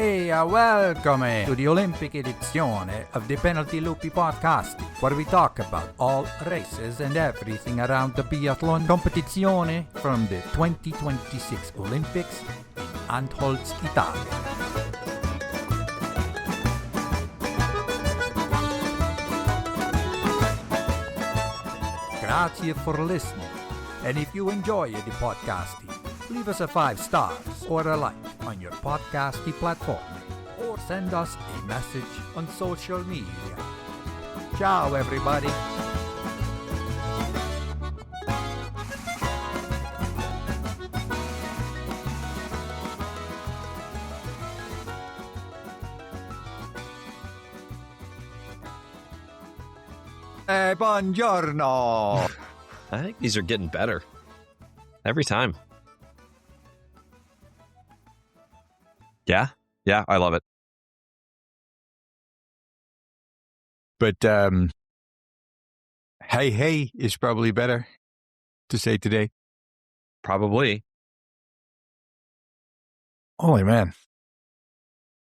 Welcome to the Olympic edition of the Penalty Loopy podcast, where we talk about all races and everything around the biathlon competizione from the 2026 Olympics in Antholz, Italy. Grazie for listening, and if you enjoy the podcast, leave us a 5 stars or a like on your podcasty platform, or send us a message on social media. Ciao, everybody. Buongiorno. I think these are getting better every time. Yeah, I love it. But hey is probably better to say today. Probably. Holy man.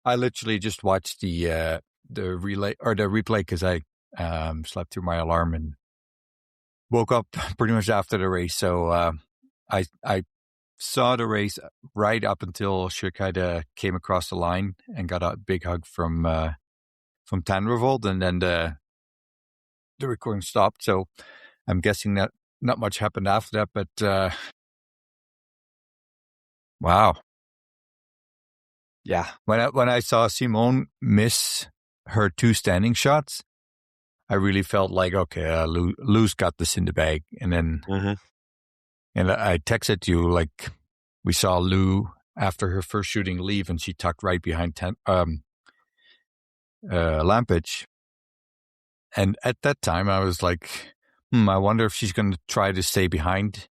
I literally just watched the relay or the replay because I slept through my alarm and woke up pretty much after the race. So I saw the race right up until Kirkeeide came across the line and got a big hug from Tandrevold, and then the recording stopped. So I'm guessing that not much happened after that. But wow, yeah. When I saw Simone miss her 2 standing shots, I really felt like, okay, Lou's got this in the bag. And then, and I texted you, like, we saw Lou after her first shooting leave, and she tucked right behind Lampage. And at that time, I was like, I wonder if she's going to try to stay behind,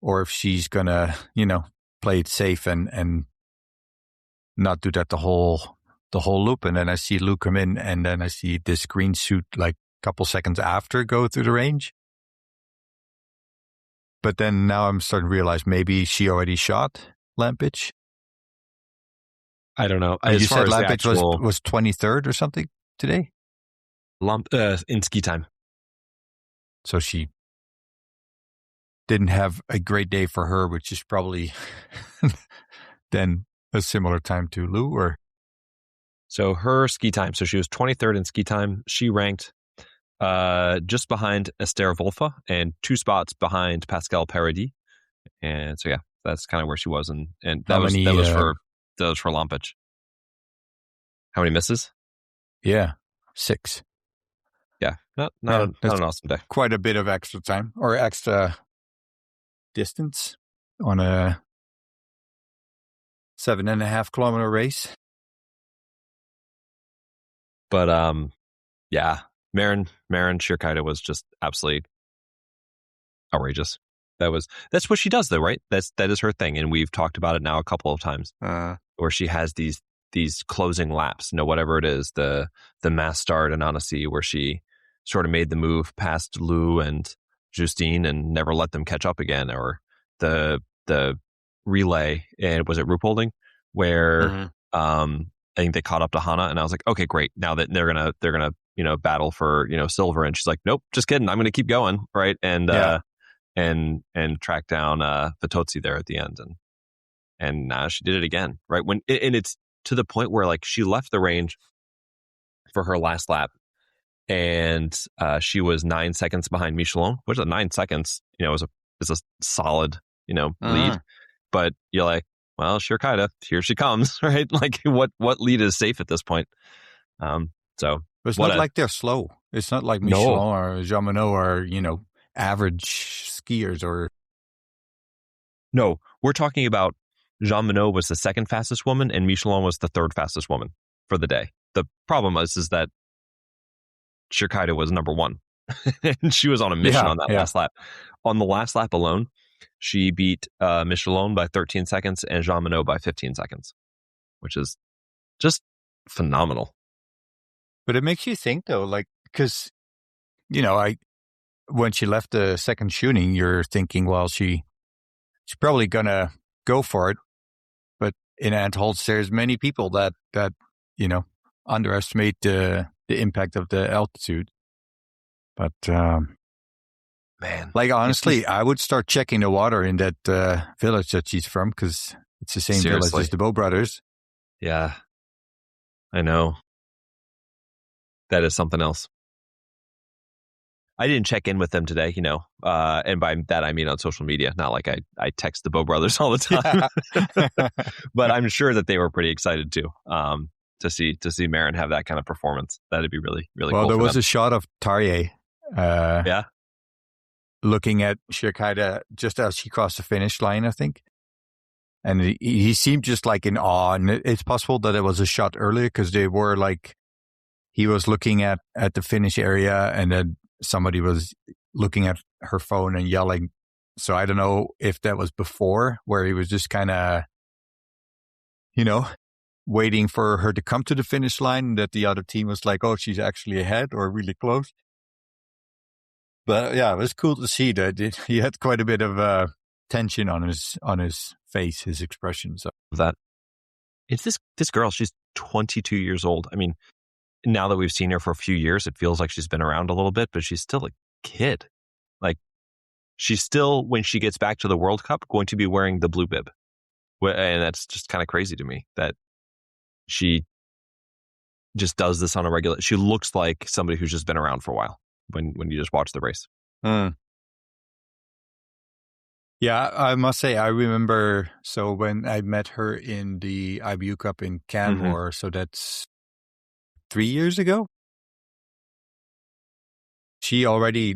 or if she's going to, play it safe and not do that the whole loop. And then I see Lou come in, and then I see this green suit like a couple seconds after go through the range. But then now I'm starting to realize maybe she already shot Lampage. I don't know. You said Lampage was 23rd or something today? In ski time. So she didn't have a great day for her, which is probably then a similar time to Lou, or? So her ski time, so she was 23rd in ski time. She ranked just behind Esther Wolfa and 2 spots behind Pascal Paradis. And so, yeah, that's kind of where she was. And that was for Lampage. How many misses? Yeah, 6. Yeah, not an awesome day. Quite a bit of extra time or extra distance on a 7.5 kilometer race. But yeah, Maren Kirkeeide was just absolutely outrageous. That's what she does, though, right? That is her thing, and we've talked about it now a couple of times, where she has these closing laps, whatever it is, the mass start in Annecy, where she sort of made the move past Lou and Justine and never let them catch up again, or the relay, and was it Ruhpolding, where I think they caught up to Hannah, and I was like, okay, great. Now that they're gonna battle for silver, and she's like, nope, just kidding. I'm gonna keep going, right? And and track down Vitozzi there at the end, and she did it again, right? And it's to the point where like she left the range for her last lap, and she was 9 seconds behind Michelon, which is 9 seconds, is a solid lead, but you're like, well, Kirkeeide, here she comes, right? Like, what lead is safe at this point? So it's not like they're slow. It's not like Michelon or Jeanmonnot or average skiers or. No, we're talking about Jeanmonnot was the 2nd fastest woman, and Michelon was the 3rd fastest woman for the day. The problem is that Kirkeeide was number 1, and she was on a mission on that last lap. On the last lap alone, she beat Michelon by 13 seconds and Jeanmonnot by 15 seconds, which is just phenomenal. But it makes you think, though, like, because, when she left the second shooting, you're thinking, well, she's probably going to go for it. But in Antholz, there's many people that underestimate the impact of the altitude. But man, like honestly, I would start checking the water in that village that she's from, because it's the same village as the Bow Brothers. Yeah, I know. That is something else. I didn't check in with them today, and by that I mean on social media, not like I text the Bow Brothers all the time. But I'm sure that they were pretty excited too, to see Maren have that kind of performance. That'd be really, really cool. Well, there for was them. a shot of Tarjei, looking at Kirkeeide just as she crossed the finish line, I think. And he seemed just like in awe. And it's possible that it was a shot earlier, because they were like, he was looking at the finish area, and then somebody was looking at her phone and yelling. So I don't know if that was before, where he was just kind of, waiting for her to come to the finish line, that the other team was like, oh, she's actually ahead or really close. But yeah, it was cool to see that he had quite a bit of tension on his face, his expression. So that it's this girl. She's 22 years old. I mean, now that we've seen her for a few years, it feels like she's been around a little bit, but she's still a kid. Like, she's still, when she gets back to the World Cup, going to be wearing the blue bib. And that's just kind of crazy to me that she just does this on a regular. She looks like somebody who's just been around for a while when you just watch the race. Yeah, I must say, I remember, so when I met her in the IBU Cup in Canmore, so that's 3 years ago, she already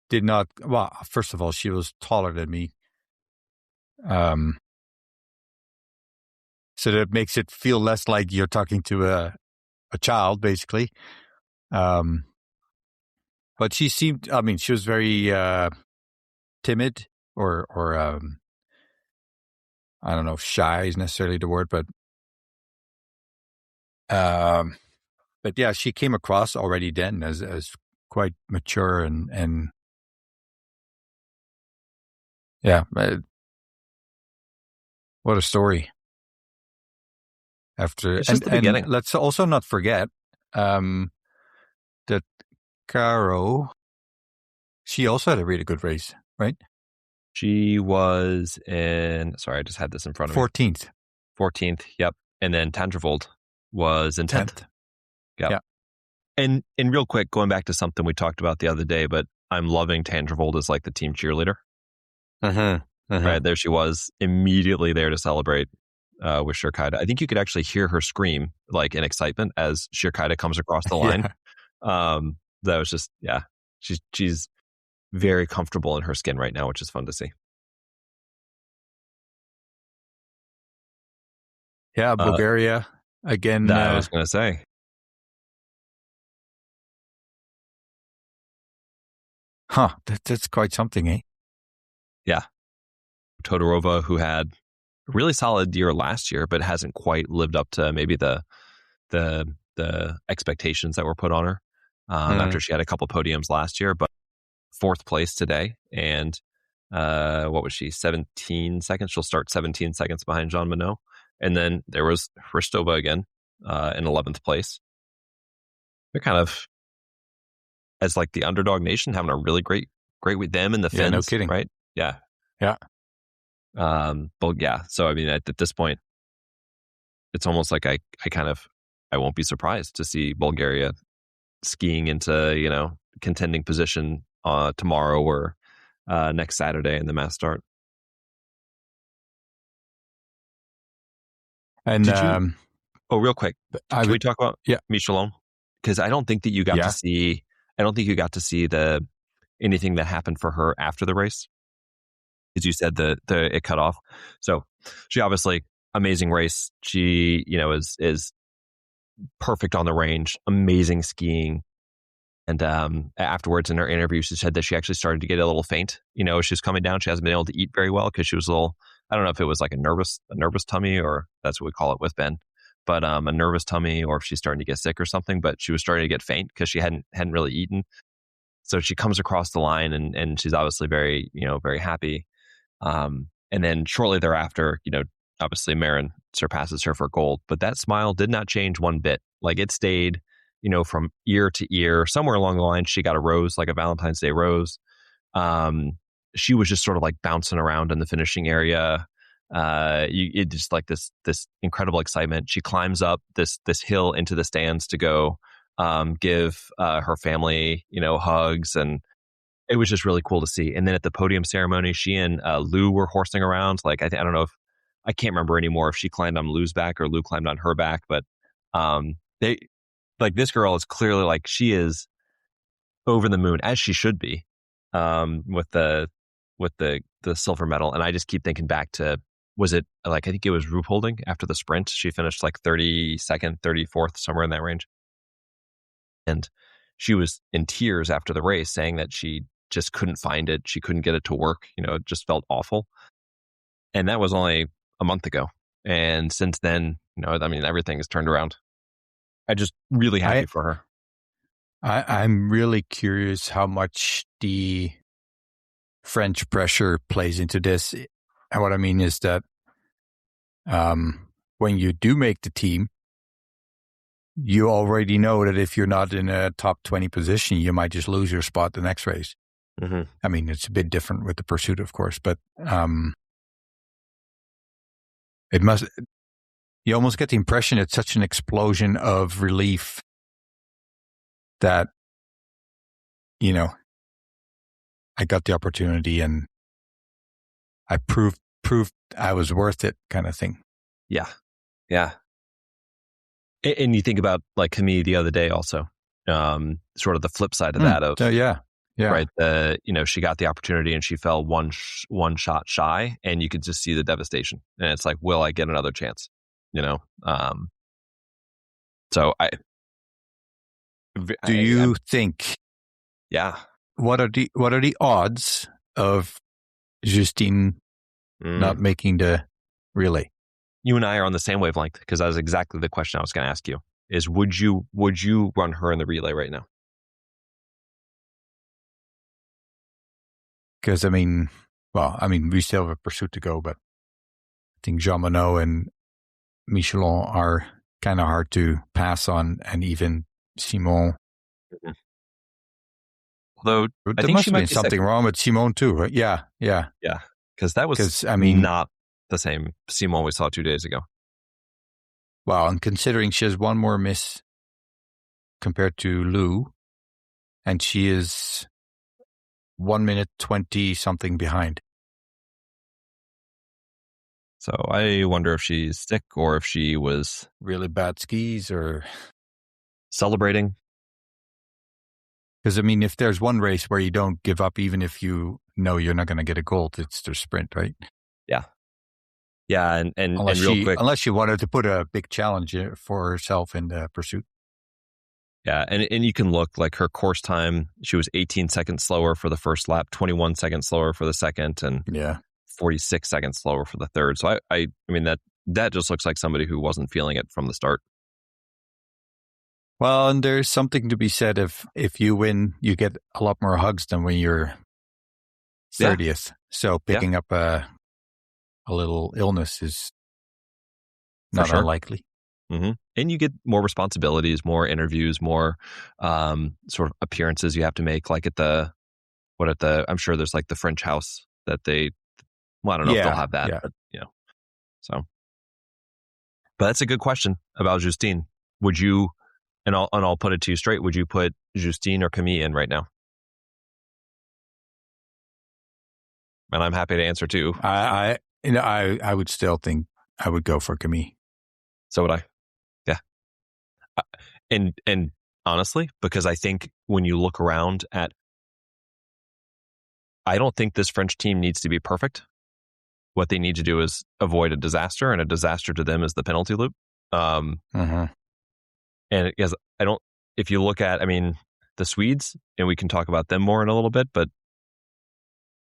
did not, well, first of all, she was taller than me. So that makes it feel less like you're talking to a child, basically. But she seemed, she was very timid, or I don't know if shy is necessarily the word, but yeah, she came across already then as quite mature and yeah, what a story. It's just the beginning. And let's also not forget that Caro, she also had a really good race, right? She was in, sorry, I just had this in front of me. 14th, yep. And then Tandrevold was in 10th. Yep. Yeah. And real quick, going back to something we talked about the other day, but I'm loving Tandrevold as like the team cheerleader. Right, there she was, immediately there to celebrate with Kirkeeide. I think you could actually hear her scream like in excitement as Kirkeeide comes across the line. That was just, yeah, she's very comfortable in her skin right now, which is fun to see. Yeah, Bulgaria again. That I was going to say. Huh, that's quite something, eh? Yeah. Todorova, who had a really solid year last year, but hasn't quite lived up to maybe the expectations that were put on her after she had a couple podiums last year, but 4th place today. And what was she, 17 seconds? She'll start 17 seconds behind Jeanmonnot. And then there was Hristova again in 11th place. They're kind of, as like the underdog nation, having a really great with them and the Finns. No kidding. Right? Yeah. Yeah. But yeah, so I mean, at this point, it's almost like I won't be surprised to see Bulgaria skiing into, contending position tomorrow or next Saturday in the mass start. And real quick, can we talk about Michelon? Because I don't think that you got to see. I don't think you got to see anything that happened for her after the race. As you said, it cut off. So she obviously, amazing race. She, is perfect on the range, amazing skiing. And afterwards in her interview, she said that she actually started to get a little faint. She was coming down. She hasn't been able to eat very well because she was a little, I don't know if it was like a nervous tummy, or that's what we call it with Ben, but a nervous tummy, or if she's starting to get sick or something, but she was starting to get faint because she hadn't really eaten. So she comes across the line and she's obviously very, very happy. And then shortly thereafter, obviously Maren surpasses her for gold. But that smile did not change one bit. Like it stayed, from ear to ear. Somewhere along the line, she got a rose, like a Valentine's Day rose. She was just sort of like bouncing around in the finishing area. It just like this incredible excitement. She climbs up this hill into the stands to go give her family, hugs, and it was just really cool to see. And then at the podium ceremony, she and Lou were horsing around. Like I don't know if I can't remember anymore if she climbed on Lou's back or Lou climbed on her back, but they like this girl is clearly like she is over the moon, as she should be, with the silver medal. And I just keep thinking back to, was it like, I think it was Ruhpolding after the sprint. She finished like 32nd, 34th, somewhere in that range. And she was in tears after the race saying that she just couldn't find it. She couldn't get it to work. It just felt awful. And that was only a month ago. And since then, everything has turned around. I'm just really happy for her. I'm really curious how much the French pressure plays into this. And what I mean is that when you do make the team, you already know that if you're not in a top 20 position, you might just lose your spot the next race. Mm-hmm. I mean, it's a bit different with the pursuit, of course, but you almost get the impression it's such an explosion of relief that, I got the opportunity and I proved I was worth it, kind of thing. Yeah. Yeah. And you think about like Camille the other day also, sort of the flip side of that yeah. Right. She got the opportunity and she fell one shot shy, and you could just see the devastation. And it's like, will I get another chance? So do you think? Yeah. What are the odds of Justine not making the relay? You and I are on the same wavelength, because that was exactly the question I was going to ask you. Is would you run her in the relay right now? Because we still have a pursuit to go, but I think Jeanmonnot and Michelon are kind of hard to pass on, and even Simon. Mm-hmm. Although there must have been something wrong with Simon too, right? Yeah. Because that was not the same Simon we saw 2 days ago. Well, and considering she has one more miss compared to Lou, and she is 1 minute 20 something behind. So I wonder if she's sick or if she was really bad skis or celebrating. Because if there's one race where you don't give up, even if you know you're not going to get a gold, it's the sprint, right? Yeah. Yeah, and quick, unless she wanted to put a big challenge for herself in the pursuit. Yeah, and you can look like her course time. She was 18 seconds slower for the first lap, 21 seconds slower for the second, and 46 seconds slower for the third. So that just looks like somebody who wasn't feeling it from the start. Well, and there's something to be said if you win, you get a lot more hugs than when you're 30th. Yeah. So picking up a little illness is not unlikely. Mm-hmm. And you get more responsibilities, more interviews, more sort of appearances you have to make. Like I'm sure there's like the French house that I don't know if they'll have that, but so. But that's a good question about Justine. Would you, and I'll put it to you straight, would you put Justine or Camille in right now? And I'm happy to answer too. I would still think I would go for Camille. So would I. Yeah. And honestly, because I think when you look around I don't think this French team needs to be perfect. What they need to do is avoid a disaster, and a disaster to them is the penalty loop. And because if you look at, the Swedes, and we can talk about them more in a little bit, but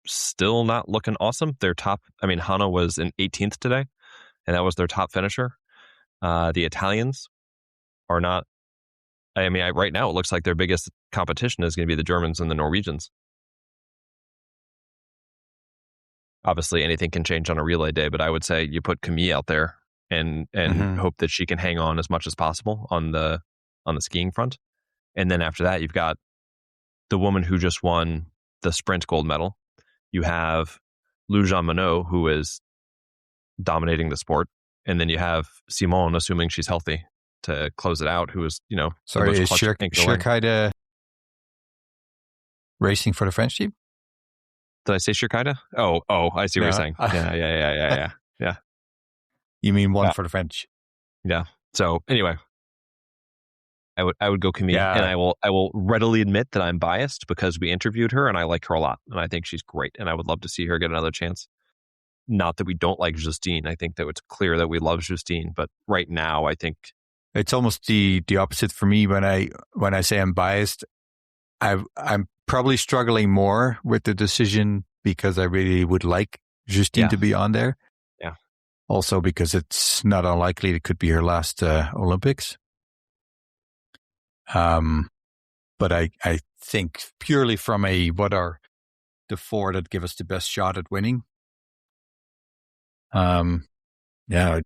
still not looking awesome. Their top, Hanna was in 18th today, and that was their top finisher. The Italians are not, right now it looks like their biggest competition is going to be the Germans and the Norwegians. Obviously anything can change on a relay day, but I would say you put Camille out there and hope that she can hang on as much as possible on the skiing front. And then after that, you've got the woman who just won the sprint gold medal. You have Jeanmonnot, who is dominating the sport. And then you have Simone, assuming she's healthy, to close it out, who is, sorry, is Kirkeeide racing for the French team? Did I say Kirkeeide? Oh, I see what you're saying. Yeah. You mean one for the French? Yeah. So anyway, I would go Camille, and I will readily admit that I'm biased because we interviewed her and I like her a lot, and I think she's great, and I would love to see her get another chance. Not that we don't like Justine. I think that it's clear that we love Justine, but right now I think it's almost the opposite for me. When I say I'm biased, I'm probably struggling more with the decision because I really would like Justine to be on there. Yeah. Also because it's not unlikely it could be her last Olympics. But I think purely from what are the four that give us the best shot at winning. It'd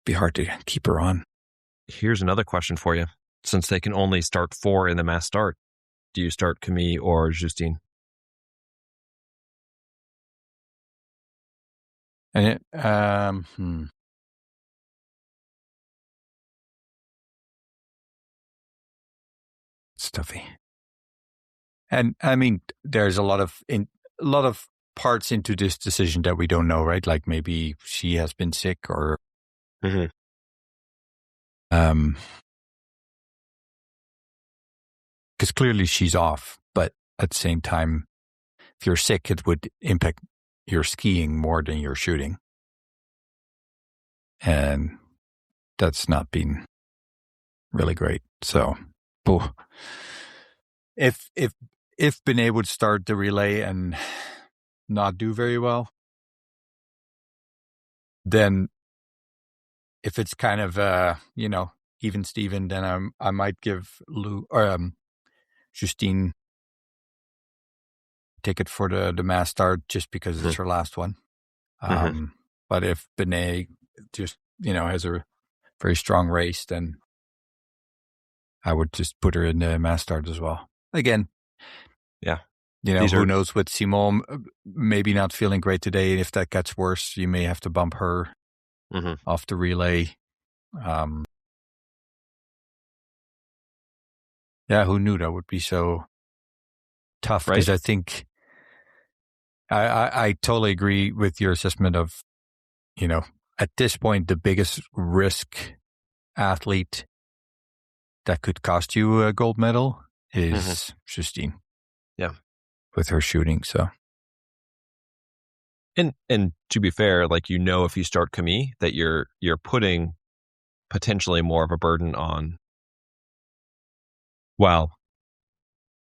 be hard to keep her on. Here's another question for you. Since they can only start 4 in the mass start, do you start Camille or Justine? And it's toughy. And I mean, there's a lot of parts into this decision that we don't know, right? Like maybe she has been sick or because clearly she's off, but at the same time, if you're sick, it would impact your skiing more than your shooting, and that's not been really great. So, if Binet would start the relay and not do very well, then if it's kind of even Steven, then I might give Justine ticket for the mass start just because it's her last one. But if Binet just has a very strong race, then I would just put her in the mass start as well. Again, who knows with Simone maybe not feeling great today. If that gets worse, you may have to bump her off the relay. Who knew that would be so tough? Because I think I totally agree with your assessment of, at this point, the biggest risk athlete that could cost you a gold medal is Justine. Yeah. With her shooting, so. And to be fair, if you start Camille, that you're putting potentially more of a burden on. Well,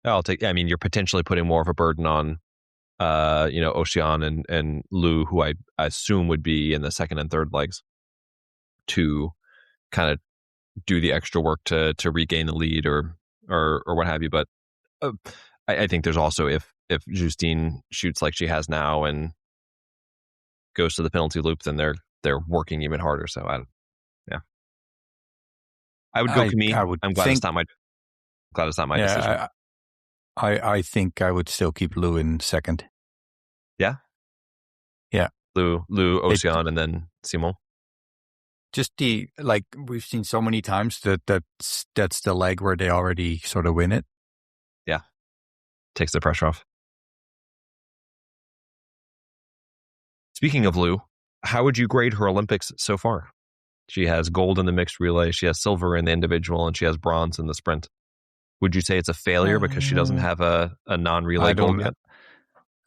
you're potentially putting more of a burden on, Oceane and Lou, who I assume would be in the second and third legs, to kind of do the extra work to regain the lead or what have you. But I think there's also if Justine shoots like she has now and goes to the penalty loop, then they're working even harder. So I would go Camille. I'm glad it's not my decision. I think I would still keep Lou in second. Yeah? Yeah. Lou, Oceane, and then Simon. Just we've seen so many times that's the leg where they already sort of win it. Yeah. Takes the pressure off. Speaking of Lou, how would you grade her Olympics so far? She has gold in the mixed relay, she has silver in the individual, and she has bronze in the sprint. Would you say it's a failure because she doesn't have a non-relay gold yet?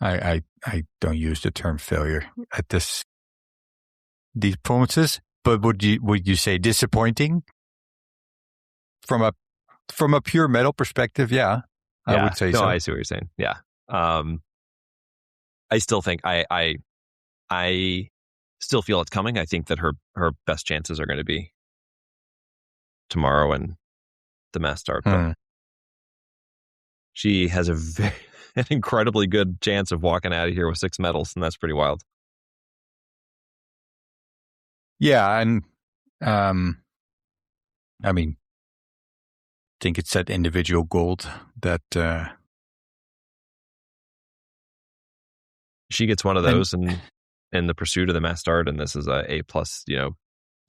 I don't use the term failure at these performances, but would you say disappointing from a pure medal perspective? Yeah, I would say so. I see what you're saying. Yeah, I still think I still feel it's coming. I think that her best chances are going to be tomorrow and the mass start. But she has an incredibly good chance of walking out of here with 6 medals, and that's pretty wild. Yeah, and I mean, I think it's that individual gold that she gets one of and those in the pursuit of the mass start, and this is a plus,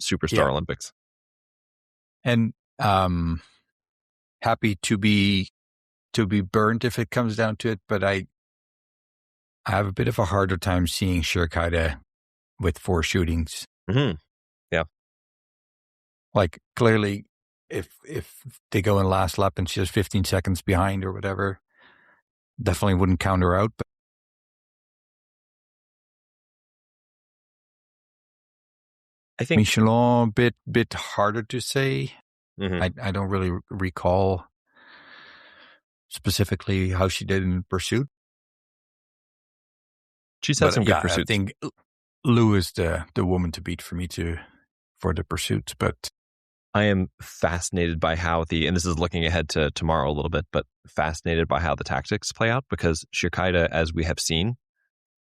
superstar yeah, Olympics. and happy to be burned if it comes down to it, but I have a bit of a harder time seeing Kirkeeide with 4 shootings. Mm-hmm. Yeah. Like, clearly, if they go in last lap and she's 15 seconds behind or whatever, definitely wouldn't count her out. But I think Michelon, bit harder to say. mm-hmm. I don't really recall specifically how she did in pursuit. She's had some good I pursuits. think Lou is the woman to beat for me for the pursuits. But I am fascinated by how and this is looking ahead to tomorrow a little bit, but fascinated by how the tactics play out, because Kirkeeide, as we have seen,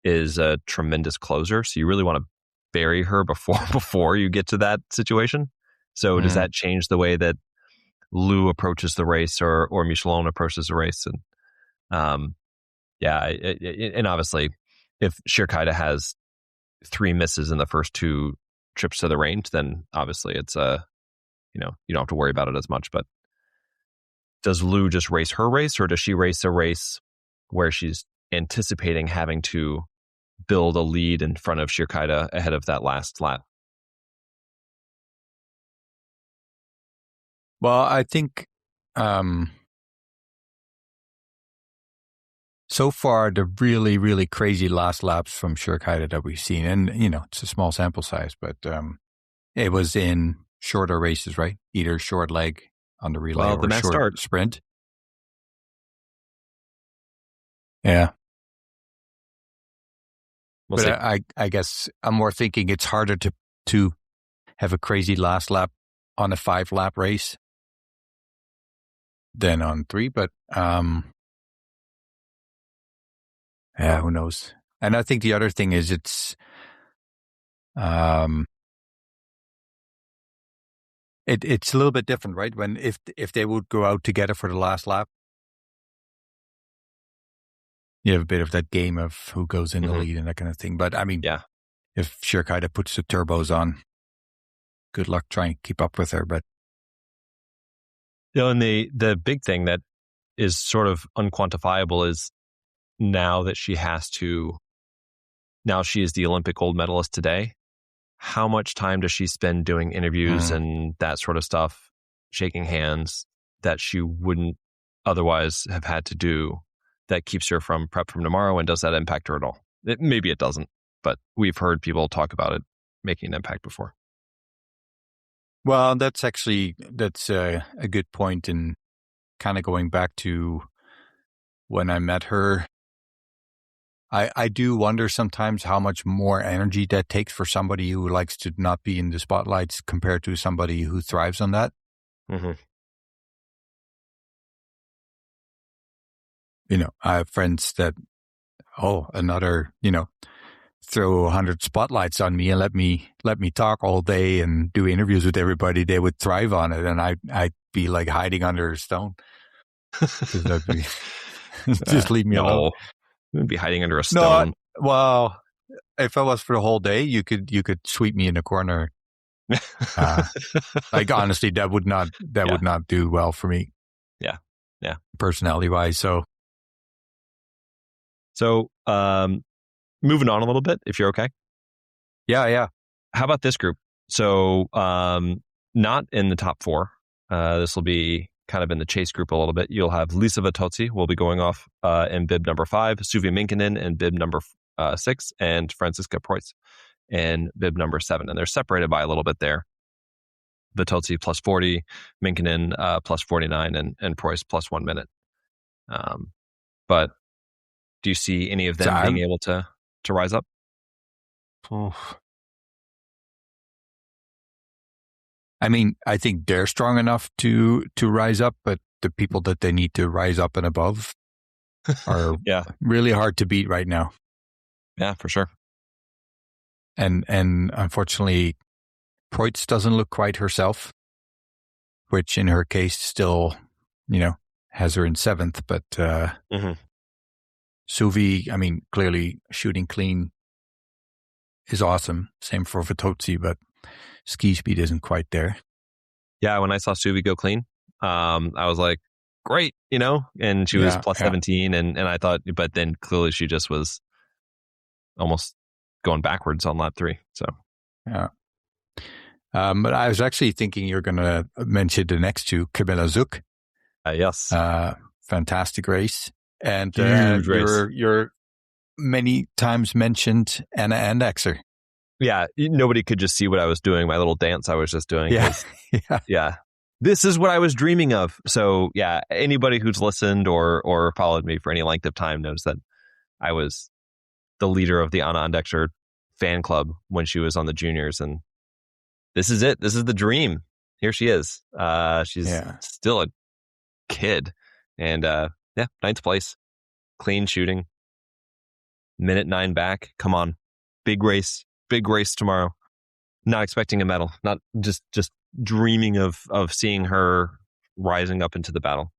is a tremendous closer. So you really want to bury her before you get to that situation. So does that change the way that Lou approaches the race or Michelon approaches the race? And and obviously, if Kirkeeide has 3 misses in the first 2 trips to the range, then obviously it's you don't have to worry about it as much. But does Lou just race her race, or does she race a race where she's anticipating having to build a lead in front of Kirkeeide ahead of that last lap? Well, I think so far the really, really crazy last laps from Kirkeeide that we've seen, and it's a small sample size, but it was in shorter races, right? Either short leg on the relay or the mass short start sprint. Yeah. We'll see. I guess I'm more thinking it's harder to have a crazy last lap on a 5-lap race than on 3, but yeah, who knows? And I think the other thing is it's it's a little bit different, right? When if they would go out together for the last lap, you have a bit of that game of who goes in the lead and that kind of thing. But I mean, if Kirkeeide puts the turbos on, good luck trying to keep up with her. But and the big thing that is sort of unquantifiable is now she is the Olympic gold medalist today. How much time does she spend doing interviews and that sort of stuff, shaking hands, that she wouldn't otherwise have had to do, that keeps her from prep from tomorrow? And does that impact her at all? Maybe it doesn't, but we've heard people talk about it making an impact before. Well, that's a good point. And kind of going back to when I met her, I do wonder sometimes how much more energy that takes for somebody who likes to not be in the spotlights compared to somebody who thrives on that. Mm-hmm. I have friends that, another, throw 100 spotlights on me and let me talk all day and do interviews with everybody. They would thrive on it, and I'd be like hiding under a stone because that'd be just leave me alone. I'd be hiding under a stone. Well, if I was for the whole day, you could sweep me in the corner. Like, honestly, that would not do well for me. Yeah, personality wise. So, moving on a little bit, if you're okay. Yeah. How about this group? So, not in the top 4. This will be kind of in the chase group a little bit. You'll have Lisa Vitozzi will be going off in bib number 5, Suvi Minkinen in bib number 6, and Franziska Preuss in bib number 7. And they're separated by a little bit there. Vitozzi plus 40, Minkinen plus 49, and Preuss plus 1 minute. But do you see any of them being able to rise up? I mean, I think they're strong enough to rise up, but the people that they need to rise up and above are really hard to beat right now. Yeah, for sure. And unfortunately, Preutz doesn't look quite herself, which in her case still, has her in 7th. But Suvi, I mean, clearly shooting clean is awesome. Same for Vitozzi, but ski speed isn't quite there. Yeah, when I saw Suvi go clean, I was like, great, and she was plus 17, and I thought, but then clearly she just was almost going backwards on lap 3. So yeah. But I was actually thinking you're going to mention the next two, Camilla Zook. Yes. Fantastic race. And huge race. Your many times mentioned Anna Andexer. Yeah, nobody could just see what I was doing, my little dance I was just doing. Yeah. This is what I was dreaming of. So yeah, anybody who's listened or followed me for any length of time knows that I was the leader of the Anna Andexer fan club when she was on the juniors, and this is it. This is the dream. Here she is. She's still a kid, and 9th place, clean shooting, minute 9 back. Come on, big race tomorrow. Not expecting a medal. Not just dreaming of seeing her rising up into the battle.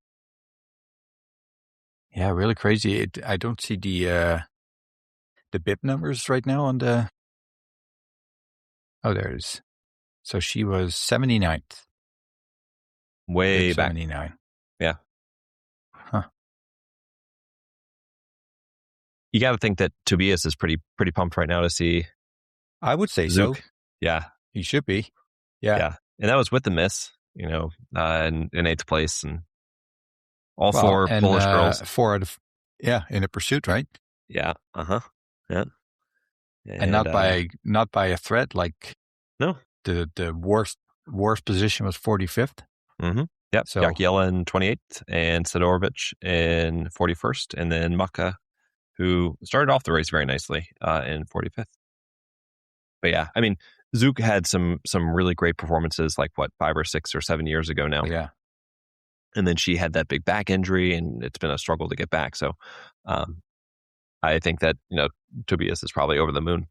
Yeah, really crazy. I don't see the bib numbers right now on the. Oh, there it is. So she was 79th. Way back. 79. Yeah. Huh. You got to think that Tobias is pretty pumped right now to see. I would say Zook. So. Yeah. He should be. Yeah. And that was with the miss, in 8th place, and all 4 Polish girls. 4 out of, in a pursuit, right? Yeah. Yeah. And not by a thread. Like no, the worst position was 45th. Mm-hmm. Yep. So Jakiela in 28th, and Sidorovic in 41st, and then Maka, who started off the race very nicely, in 45th. But yeah, I mean, Zook had some really great performances, like 5 or 6 or 7 years ago now. Yeah. And then she had that big back injury, and it's been a struggle to get back. So, I think that Tobias is probably over the moon.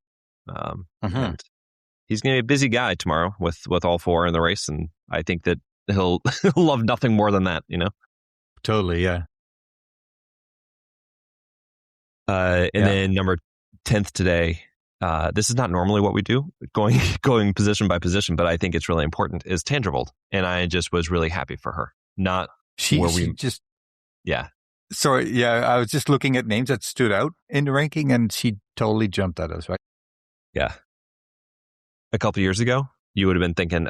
And he's going to be a busy guy tomorrow with all 4 in the race, and I think that he'll love nothing more than that. Totally, yeah. And then number 10th today. This is not normally what we do, going position by position, but I think it's really important, is Tandrevold. And I just was really happy for her. Sorry, I was just looking at names that stood out in the ranking, and she totally jumped at us, right? Yeah. A couple years ago, you would have been thinking,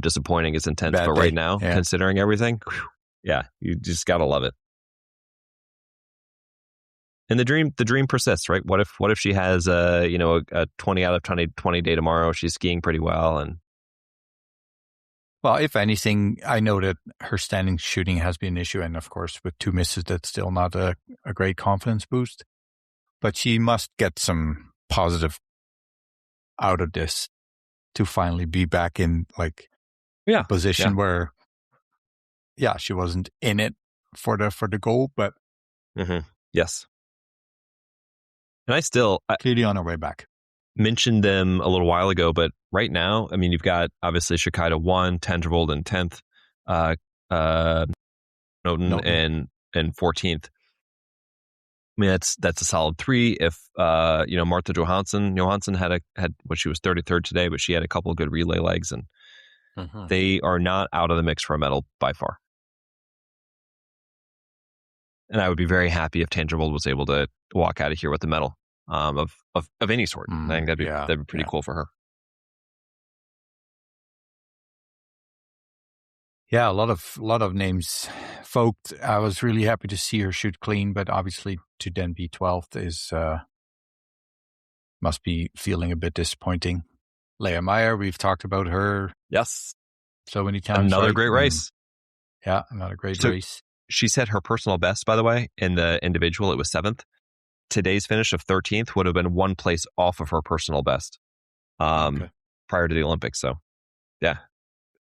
disappointing is intense. Bad but day. Right now, considering everything, you just got to love it. And the dream persists, right? What if she has a 20 out of 20 day tomorrow? She's skiing pretty well, and well, if anything, I know that her standing shooting has been an issue, and of course, with 2 misses, that's still not a great confidence boost. But she must get some positive out of this to finally be back in a position where, she wasn't in it for the goal, but yes. And I still clearly on her way back. Mentioned them a little while ago, but right now, I mean, you've got obviously Kirkeeide 1, Tandrevold in 10th, Noten and 14th. I mean, that's a solid 3. If Martha Johansson had she was 33rd today, but she had a couple of good relay legs, and they are not out of the mix for a medal by far. And I would be very happy if Tandrevold was able to walk out of here with a medal of any sort. I think that'd be pretty cool for her. Yeah, a lot of names folked. I was really happy to see her shoot clean, but obviously to then be 12th is must be feeling a bit disappointing. Leah Meyer, we've talked about her. Yes. So many times. Another great race. Another great race. She set her personal best, by the way, in the individual. It was 7th. Today's finish of 13th would have been 1 place off of her personal best prior to the Olympics. So, yeah,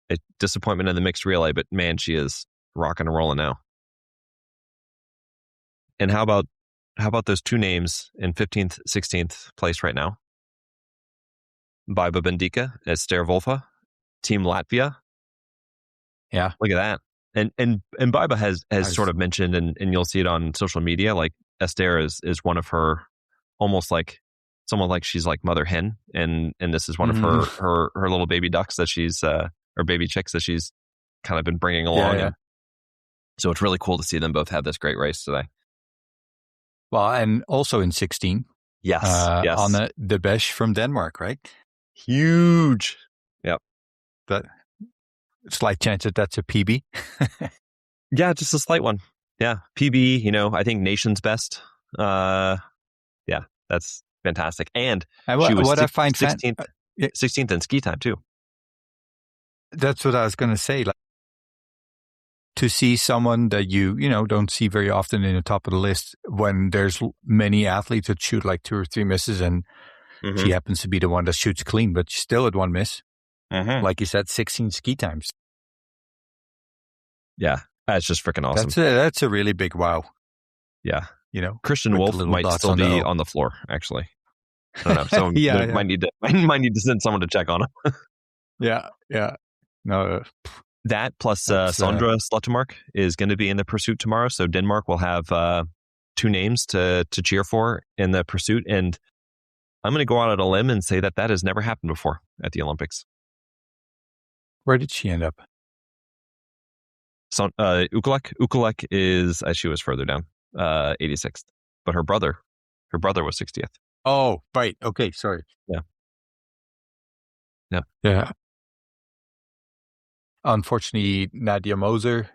a disappointment in the mixed relay, but man, she is rocking and rolling now. And how about those 2 names in 15th, 16th place right now? Biba Bendika, Esther Volfa, Team Latvia. Yeah. Look at that. And Biba has sort of mentioned, and you'll see it on social media, like Esther is one of her, almost like someone like she's like mother hen, and this is one of her little baby ducks that she's or baby chicks that she's kind of been bringing along. Yeah. And so it's really cool to see them both have this great race today. Well, and also in 16. Yes. On the Besh from Denmark, right? Huge. Yep. But slight chance that that's a PB. Yeah, just a slight one. Yeah, PB, I think nation's best. Yeah, that's fantastic. And she was I find 16th in ski time, too. That's what I was going to say. Like, to see someone that you don't see very often in the top of the list when there's many athletes that shoot like 2 or 3 misses, and she happens to be the one that shoots clean, but she still had 1 miss. Like you said, 16 ski times. Yeah, that's just freaking awesome. That's a really big wow. Yeah. Christian Wolf might still be on the floor, actually. I don't know. So might need to send someone to check on him. Yeah. No. That plus Sondra Sluttemark is going to be in the pursuit tomorrow. So Denmark will have 2 names to cheer for in the pursuit. And I'm going to go out on a limb and say that has never happened before at the Olympics. Where did she end up? So Ukulek is, she was further down, 86th. But her brother was 60th. Oh, right. Okay, sorry. Yeah. Unfortunately, Nadia Moser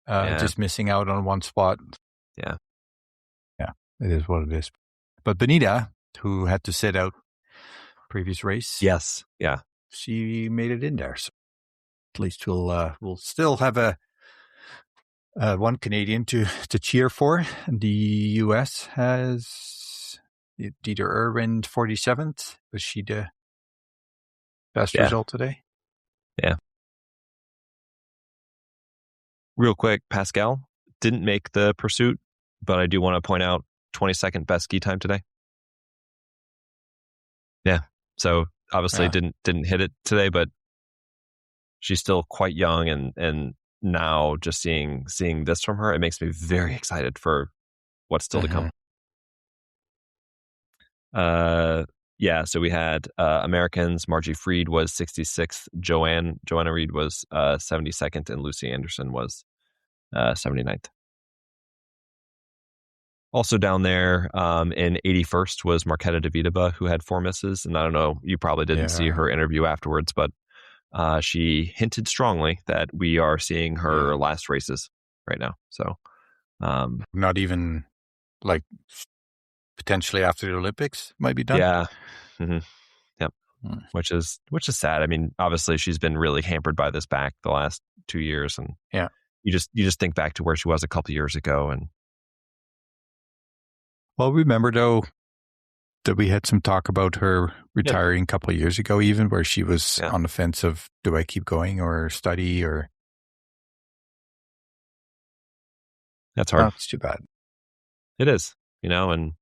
just missing out on 1 spot. Yeah, it is what it is. But Benita, who had to sit out previous race, yes, yeah, she made it in there. So at least we'll still have one Canadian to cheer for. The U.S. has Dieter Irwin 47th. Was she the best result today? Yeah. Real quick, Pascal didn't make the pursuit, but I do want to point out 22nd best ski time today. Yeah. So obviously didn't hit it today, but she's still quite young, and now just seeing this from her, it makes me very excited for what's still to come. So we had Americans. Margie Freed was 66th. Joanna Reed was 72nd, and Lucy Anderson was 79th. Also down there in 81st was Marketa Davidova, who had 4 misses. And I don't know, you probably didn't see her interview afterwards, but she hinted strongly that we are seeing her last races right now. So not even like potentially after the Olympics might be done. Yeah. Yep. Which is sad. I mean, obviously she's been really hampered by this back the last 2 years, and you just think back to where she was a couple years ago. And well, remember though that we had some talk about her retiring a couple of years ago, even where she was on the fence of, do I keep going or study or? That's hard. It's too bad. It is, and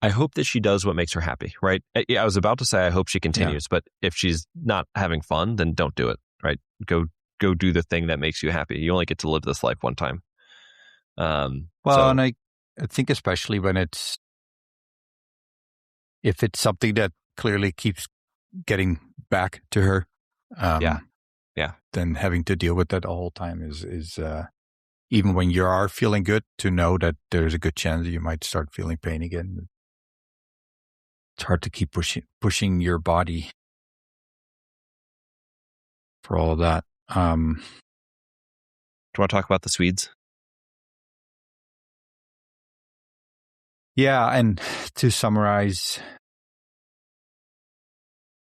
I hope that she does what makes her happy, right? I was about to say I hope she continues, but if she's not having fun, then don't do it, right? Go do the thing that makes you happy. You only get to live this life one time. And I think especially when if it's something that clearly keeps getting back to her, then having to deal with that the whole time is even when you are feeling good, to know that there's a good chance that you might start feeling pain again. It's hard to keep pushing your body for all of that. Do you want to talk about the Swedes? Yeah, and to summarize,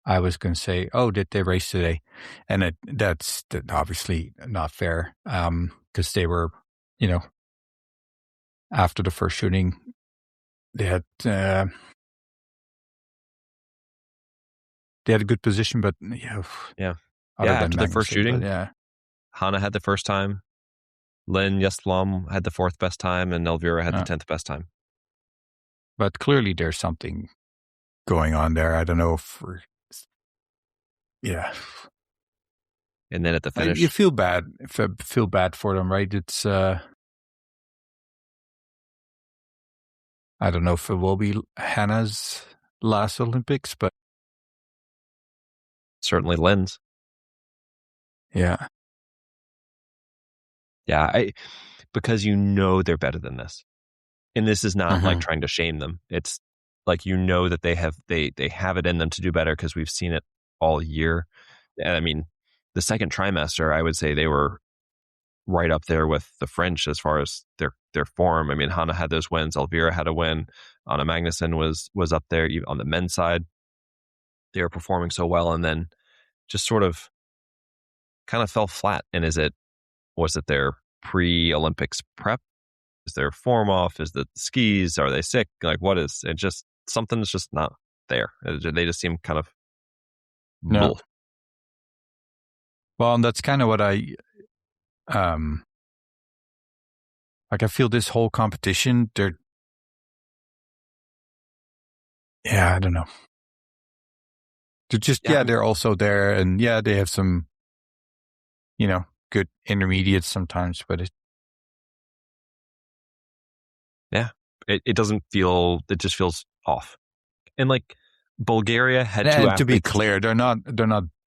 I was going to say, did they race today? And that's obviously not fair, because they were, after the first shooting, they had a good position, but After the first shooting, Hanna had the first time, Lynn Jestblom had the 4th best time, and Elvira had the 10th best time. But clearly there's something going on there. I don't know if we're, yeah. And then at the finish, you feel bad. Feel bad for them, right? It's I don't know if it will be Hannah's last Olympics, but certainly Lynn's. Yeah. Yeah, because you know they're better than this. And this is not like trying to shame them. It's like, you know that they have it in them to do better, because we've seen it all year. And I mean, the second trimester, I would say they were right up there with the French as far as their form. I mean, Hannah had those wins. Elvira had a win. Anna Magnusson was up there. Even on the men's side, they were performing so well, and then just sort of kind of fell flat. And was it their pre-Olympics prep? Is their form off? Is the skis? Are they sick? Like, what is it? Just something's just not there. They just seem kind of no. Well, and that's kind of what I like. I feel this whole competition, I don't know. They're just they're also there, and they have some, good intermediates sometimes, but it doesn't feel. It just feels off. And like, Bulgaria had two athletes. To be clear, they're not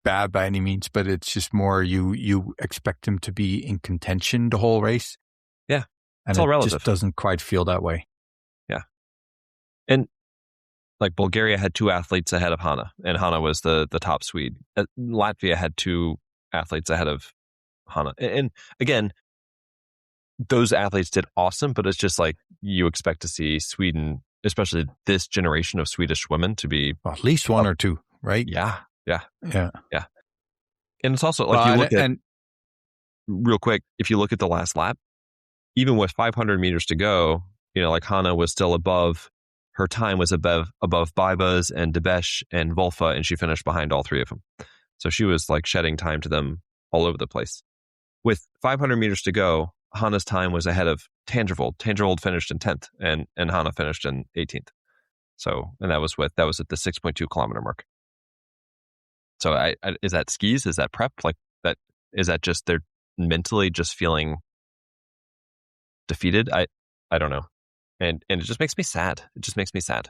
bad by any means, but it's just more you expect them to be in contention the whole race. Yeah, and it's all relative. Just doesn't quite feel that way. Yeah, and like, Bulgaria had two athletes ahead of Hannah, and Hannah was the top Swede. Latvia had two athletes ahead of Hannah, and again, those athletes did awesome, but it's just like, you expect to see Sweden, especially this generation of Swedish women, to be at least one or two, right? Yeah. And it's also like, you look at, real quick, if you look at the last lap, even with 500 meters to go, like, Hannah was still above. Her time was above Baiba's and Debesh and Volfa, and she finished behind all three of them. So she was like shedding time to them all over the place. With 500 meters to go, Hannah's time was ahead of Tandrevold. Tandrevold finished in 10th, and Hannah finished in 18th. So, and that was at the 6.2 kilometer mark. So is that skis? Is that prep? Like, that, is that just they're mentally just feeling defeated? I don't know. And it just makes me sad. It just makes me sad.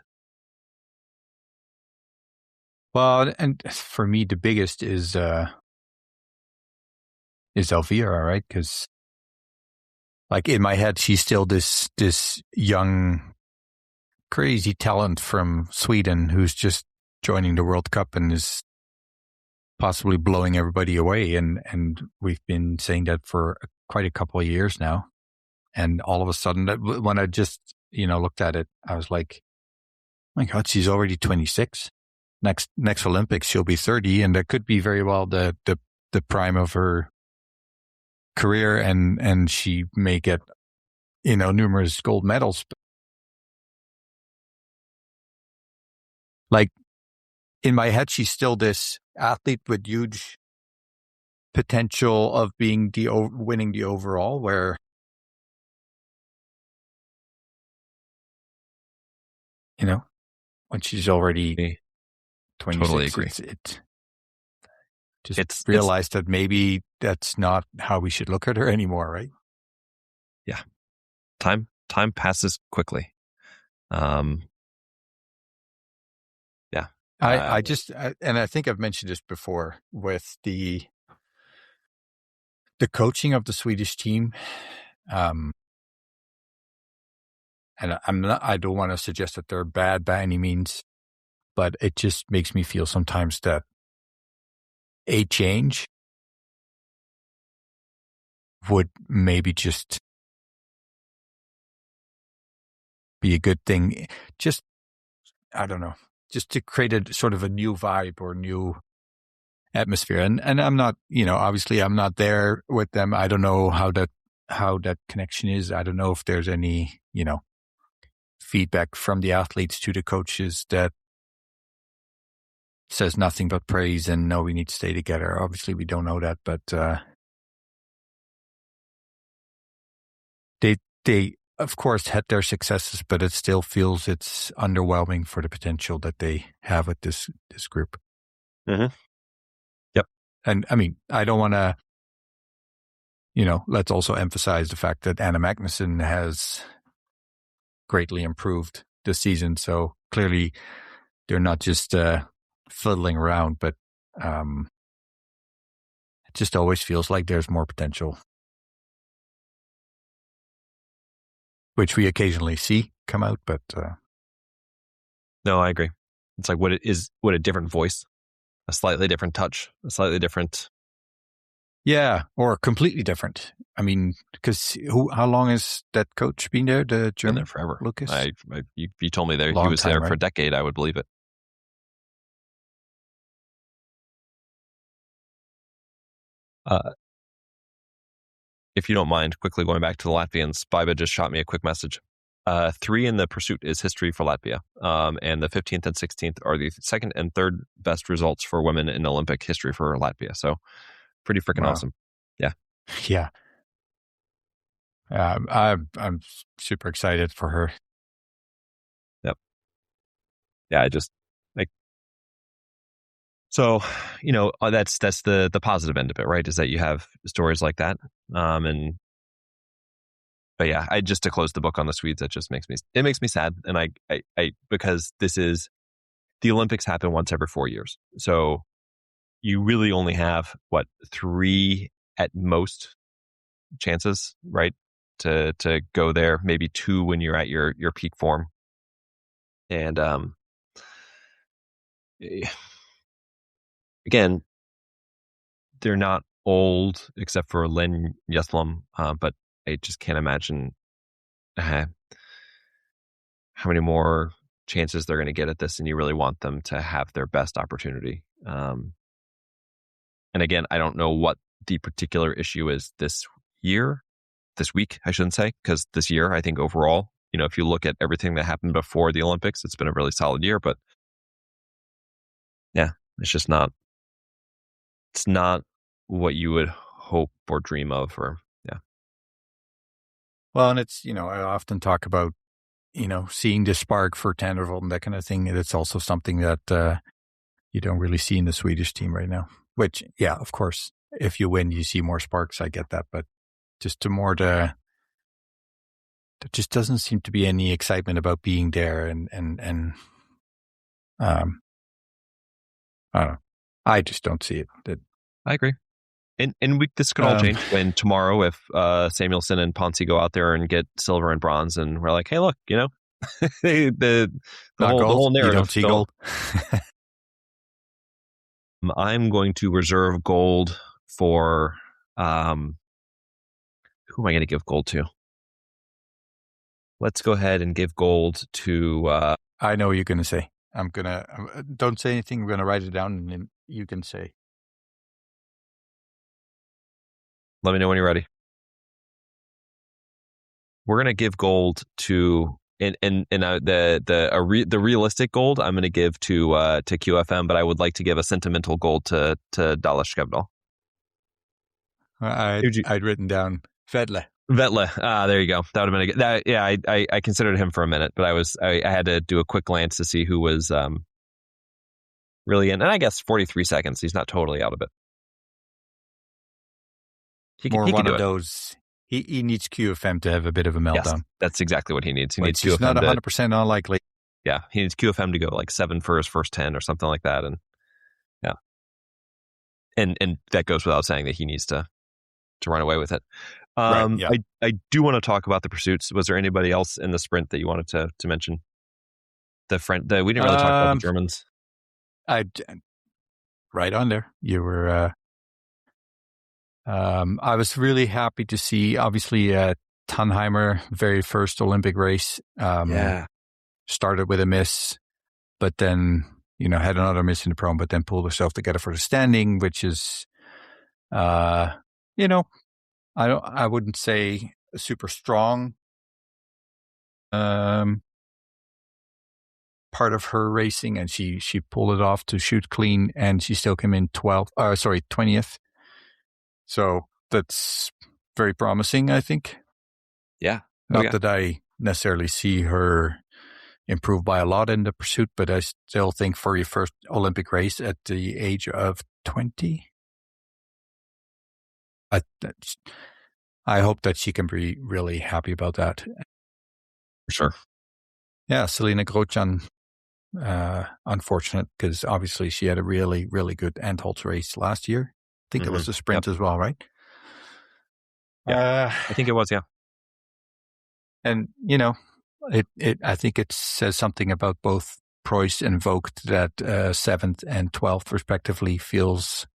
Well, and for me, the biggest is Elvira, right? Because, like, in my head, she's still this young, crazy talent from Sweden who's just joining the World Cup and is possibly blowing everybody away. And we've been saying that for quite a couple of years now. And all of a sudden, when I just, looked at it, I was like, oh my God, she's already 26. Next Olympics, she'll be 30. And that could be very well the prime of her career. And she may get, numerous gold medals. Like, in my head, she's still this athlete with huge potential of being winning the overall, where, when she's already 26, totally agree. It's realized that maybe that's not how we should look at her anymore, right? Yeah. Time passes quickly. Yeah. I think I've mentioned this before with the coaching of the Swedish team. And I don't want to suggest that they're bad by any means, but it just makes me feel sometimes that a change would maybe just be a good thing. Just, I don't know, just to create a sort of a new vibe or new atmosphere. And I'm not, obviously I'm not there with them. I don't know how that connection is. I don't know if there's any, feedback from the athletes to the coaches that says nothing but praise and no, we need to stay together. Obviously we don't know that, but of course, had their successes, but it still feels it's underwhelming for the potential that they have with this group. Mm-hmm. Yep. And I mean, I don't want to, let's also emphasize the fact that Anna Magnussen has greatly improved this season. So clearly they're not just fiddling around, but it just always feels like there's more potential, which we occasionally see come out. But no, I agree. It's like what a different voice, a slightly different touch, a slightly different. Yeah, or completely different. I mean, because how long has that coach been there? The German? Been there forever. Lucas? You told me he was there for a decade, I would believe it. If you don't mind, quickly going back to the Latvians, Biba just shot me a quick message. 3 in the pursuit is history for Latvia. And the 15th and 16th are the second and third best results for women in Olympic history for Latvia. So pretty freaking awesome. Yeah. Yeah. I'm super excited for her. Yep. Yeah, I just like. So, that's the positive end of it, right? Is that you have stories like that. But yeah, to close the book on the Swedes, that just makes me sad. And I because the Olympics happen once every 4 years. So you really only have 3 at most chances, right? To go there, maybe 2 when you're at your peak form. And again, they're not old except for Len Yeslam, but I just can't imagine how many more chances they're going to get at this, and you really want them to have their best opportunity. And again, I don't know what the particular issue is this week, I shouldn't say, because this year, I think overall, if you look at everything that happened before the Olympics, it's been a really solid year, but yeah, it's not what you would hope or dream of, or yeah. Well, and it's, I often talk about, seeing the spark for Tandrevold and that kind of thing. And it's also something that you don't really see in the Swedish team right now, which, yeah, of course, if you win, you see more sparks. I get that. But just there just doesn't seem to be any excitement about being there. And I don't know. I just don't see it. I agree. And this could all change when tomorrow, if Samuelson and Ponce go out there and get silver and bronze, and we're like, hey, look, the whole narrative. You don't see gold. I'm going to reserve gold for who am I going to give gold to? Let's go ahead and give gold to. I know what you're going to say. Don't say anything. I'm going to write it down, and then you can say. Let me know when you're ready. We're going to give gold to, and the realistic gold I'm going to give to QFM, but I would like to give a sentimental gold to Dallas Skevdal. I'd written down Vedle. There you go. That would have been a good. Yeah, I considered him for a minute, but I had to do a quick glance to see who was really in, and I guess 43 seconds. He's not totally out of it. He one of those. He needs QFM to have a bit of a meltdown. Yes, that's exactly what he needs. He needs QFM. It's not 100% unlikely. Yeah, he needs QFM to go like 7 for his first 10 or something like that, and yeah, and that goes without saying that he needs to run away with it. Right, yeah. I do want to talk about the pursuits. Was there anybody else in the sprint that you wanted to mention? We didn't really talk about the Germans. Right on there. You were. I was really happy to see, obviously, Tannheimer, very first Olympic race. Started with a miss, but then, had another miss in the prom, but then pulled herself together for the standing, which is, I wouldn't say super strong part of her racing, and she pulled it off to shoot clean, and she still came in 20th. So that's very promising, I think. Yeah. Not that I necessarily see her improve by a lot in the pursuit, but I still think for your first Olympic race at the age of 20, I hope that she can be really happy about that. For sure. Yeah, Selena Grosjean, unfortunate because obviously she had a really, really good Antholz race last year. I think it was the sprint as well, right? Yeah, I think it was, yeah. And, I think it says something about both Preuss and Vogt that 7th and 12th respectively feels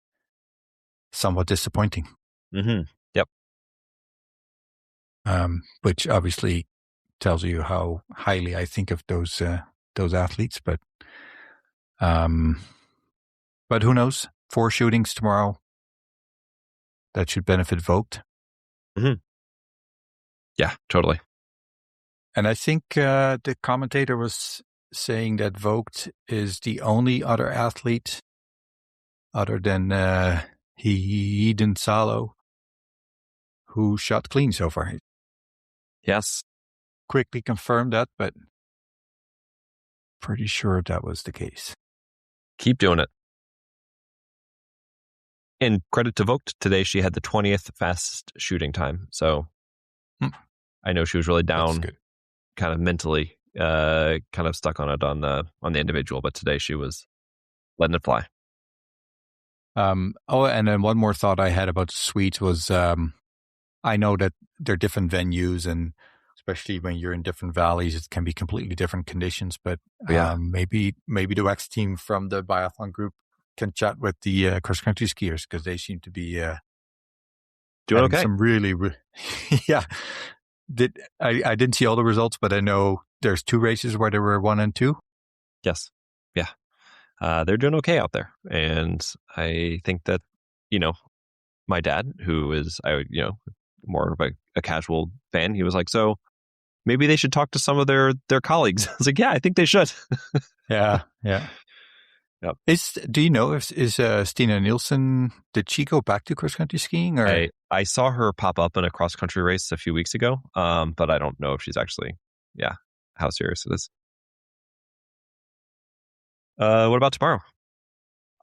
somewhat disappointing. Yep. Which obviously tells you how highly I think of those athletes, but who knows? 4 shootings tomorrow. That should benefit Vogt. Yeah, totally. And I think the commentator was saying that Vogt is the only other athlete other than Eden Salo who shot clean so far. Yes. Quickly confirmed that, but pretty sure that was the case. Keep doing it. And credit to Vogt, today she had the 20th fastest shooting time. So I know she was really down, kind of mentally, kind of stuck on it on the individual, but today she was letting it fly. And then one more thought I had about the Swedes was I know that they're different venues, and especially when you're in different valleys, it can be completely different conditions. But maybe the WAX team from the biathlon group can chat with the cross-country skiers because they seem to be doing okay. Some really, yeah. I didn't see all the results, but I know there's 2 races where there were 1 and 2. Yes. Yeah. They're doing okay out there. And I think that, my dad, who is, more of a casual fan, he was like, so maybe they should talk to some of their colleagues. I was like, yeah, I think they should. Yeah. Yep. Do you know if Stina Nielsen, did she go back to cross-country skiing? Or I saw her pop up in a cross-country race a few weeks ago, but I don't know if she's actually, how serious it is. What about tomorrow?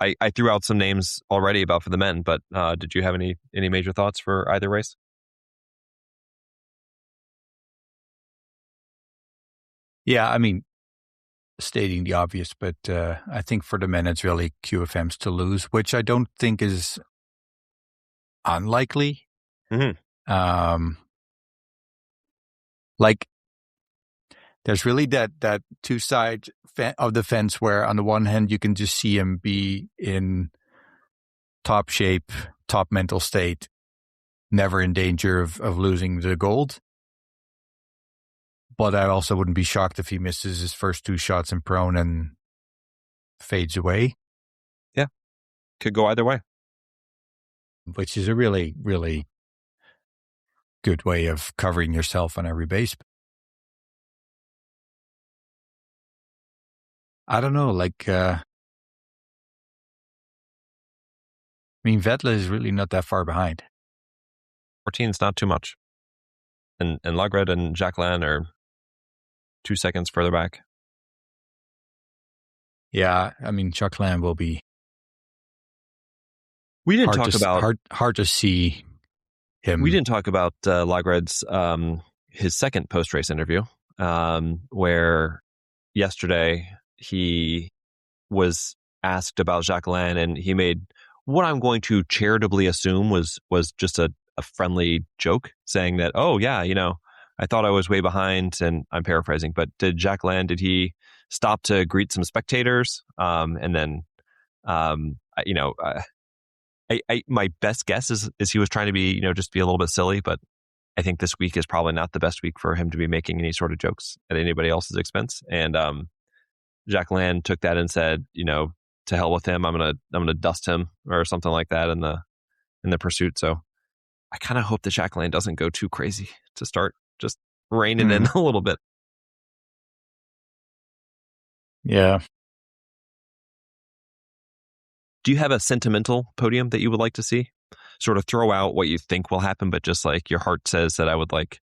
I threw out some names already for the men, but did you have any major thoughts for either race? Yeah, I mean, stating the obvious, but I think for the men it's really QFMs to lose, which I don't think is unlikely. Like, there's really that 2 sides of the fence where on the one hand you can just see him be in top shape, top mental state, never in danger of losing the gold. But I also wouldn't be shocked if he misses his first 2 shots in prone and fades away. Yeah, could go either way. Which is a really, really good way of covering yourself on every base. I don't know, Vettel is really not that far behind. 14 is not too much. And Lagrad and Jacqueline are 2 seconds further back. Yeah, I mean, Jacqueline will be. We didn't talk about hard to see him. We didn't talk about Lagrad's his second post-race interview, where yesterday he was asked about Jacqueline, and he made what I'm going to charitably assume was just a friendly joke, saying that, oh yeah, I thought I was way behind, and I'm paraphrasing, but did he stop to greet some spectators? And then, my best guess is he was trying to be, just be a little bit silly, but I think this week is probably not the best week for him to be making any sort of jokes at anybody else's expense. And Jacqueline took that and said, to hell with him. I'm gonna dust him or something like that in the pursuit. So I kind of hope that Jacqueline doesn't go too crazy to start just reining in a little bit. Yeah. Do you have a sentimental podium that you would like to see? Sort of throw out what you think will happen, but just like your heart says that I would like.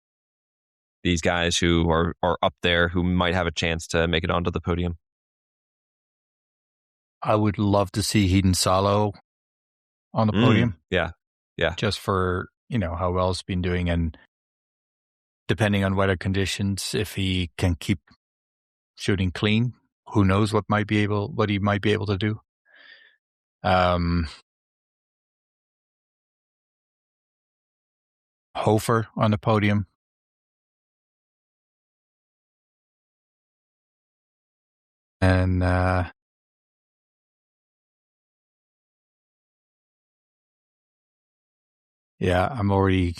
these guys who are up there who might have a chance to make it onto the podium? I would love to see Heaton Salo on the podium. Yeah. Just for, how well he's been doing, and depending on weather conditions, if he can keep shooting clean, who knows what he might be able to do. Hofer on the podium. And I'm already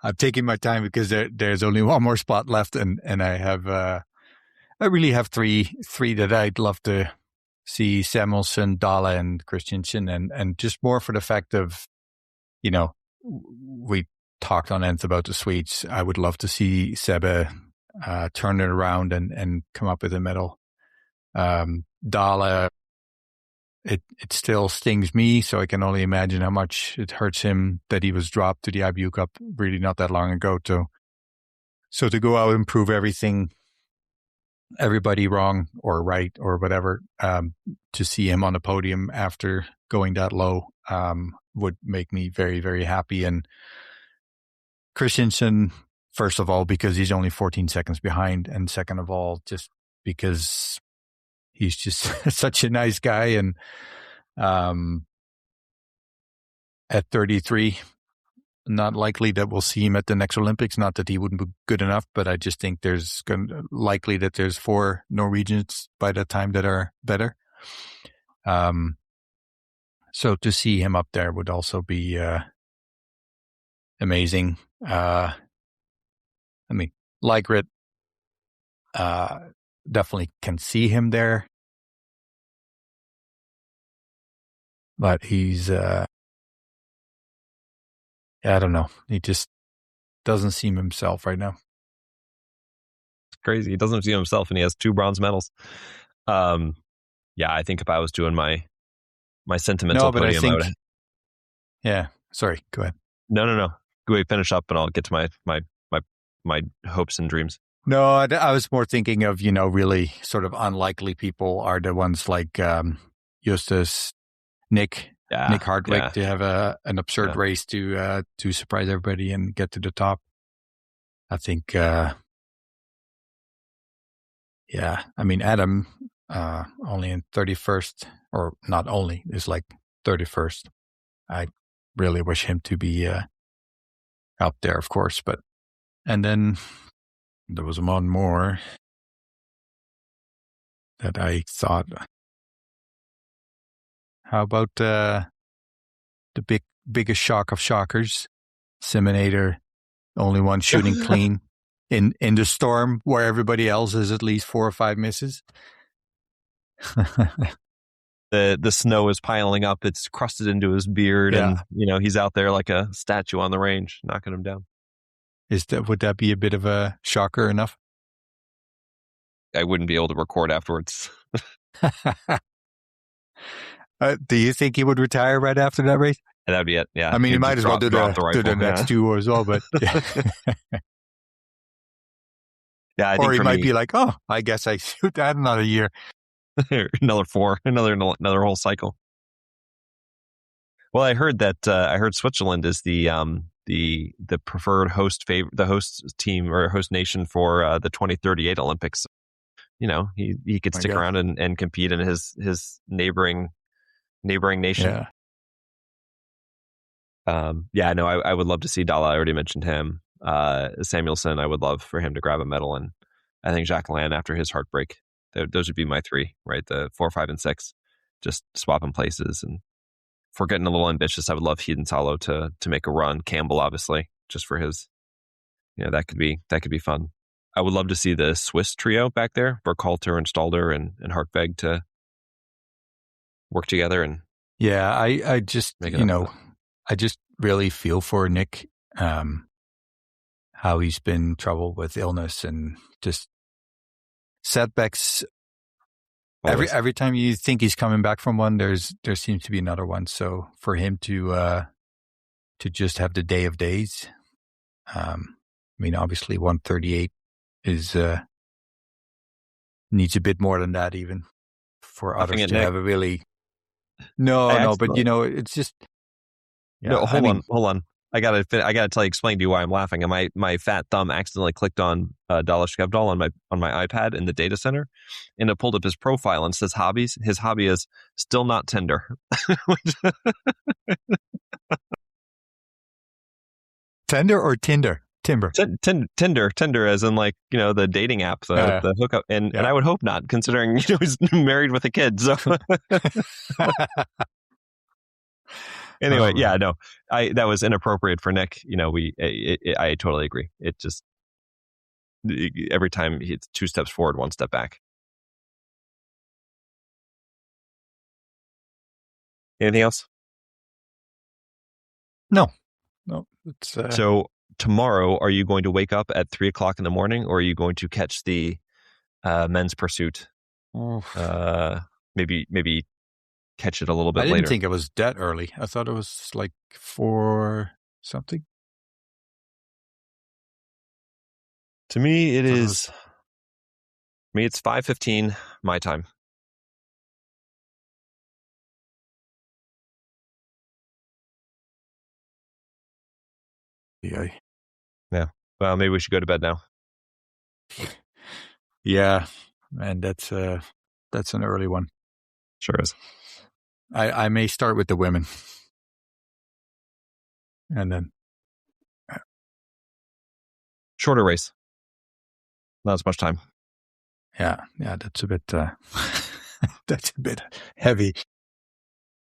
I'm taking my time because there's only one more spot left, and I really have three that I'd love to see: Samuelsson, Dale, and Christensen, and just more for the fact of, we talked on Nth about the Swedes. I would love to see Sebe turn it around and come up with a medal. Dale, it still stings me, so I can only imagine how much it hurts him that he was dropped to the IBU Cup really not that long ago. So to go out and prove everybody wrong or right or whatever, to see him on the podium after going that low would make me very, very happy. And Christensen, first of all, because he's only 14 seconds behind, and second of all, just because he's just such a nice guy. And at 33, not likely that we'll see him at the next Olympics. Not that he wouldn't be good enough, but I just think likely that there's 4 Norwegians by that time that are better. So to see him up there would also be amazing. Ligrit, definitely can see him there, but he's I don't know. He just doesn't seem himself right now. It's crazy. He doesn't see himself, and he has 2 bronze medals. I think if I was doing my sentimental podium, yeah. Sorry, go ahead. No. Go ahead, finish up, and I'll get to my hopes and dreams. No, I was more thinking of, really sort of unlikely people are the ones like Justus, Nick Hardwick to have an absurd race to surprise everybody and get to the top. I think, Adam, only in 31st, or not only, is like 31st. I really wish him to be up there, of course, and then there was one more that I thought, how about the biggest shock of shockers, Siminator, only one shooting clean in the storm where everybody else is at least 4 or 5 misses. The snow is piling up. It's crusted into his beard, and he's out there like a statue on the range, knocking him down. Would that be a bit of a shocker enough? I wouldn't be able to record afterwards. Do you think he would retire right after that race? That'd be it. Yeah. He might as well do the next 2 as well, but I think or he might be like, oh, I guess I shoot that another year. Another 4, another whole cycle. Well, I heard that Switzerland is the preferred the host team or host nation for the 2038 Olympics. He could stick around and compete in his neighboring nation. I would love to see Dale. I already mentioned him. Samuelsson, I would love for him to grab a medal, and I think Jacqueline after his heartbreak. Those would be my 3, right? The 4, 5, and 6, just swapping places. And if we're getting a little ambitious, I would love Heaton Salo to make a run. Campbell, obviously, just for his, that could be fun. I would love to see the Swiss trio back there, Burkhalter and Stalder and Hartweg to work together. And I just, I just really feel for Nick, how he's been troubled with illness and just setbacks. Every time you think he's coming back from one, there seems to be another one. So for him to just have the day of days, mean, obviously 138 is needs a bit more than that even for Laughing others at to Nick. have a really. No, but it's just. Yeah, No, hold on. I gotta explain to you why I'm laughing. And my fat thumb accidentally clicked on Dalish Gevdal on my iPad in the data center, and it pulled up his profile and says hobbies. His hobby is still not Tinder. Tinder or Tinder? Timber. Tinder, as in like the dating app, the hookup, and I would hope not, considering he's married with a kid. So anyway, that was inappropriate for Nick. I totally agree. It just every time it's 2 steps forward, 1 step back. Anything else? No. It's, So tomorrow, are you going to wake up at 3:00 in the morning, or are you going to catch the men's pursuit? Maybe catch it a little bit later. I didn't think it was that early. I thought it was like 4 something. To me, it's 5:15 my time. Yeah. Well, maybe we should go to bed now. Yeah, and that's an early one. Sure is. I may start with the women, and then shorter race. Not as much time. Yeah, that's a bit that's a bit heavy.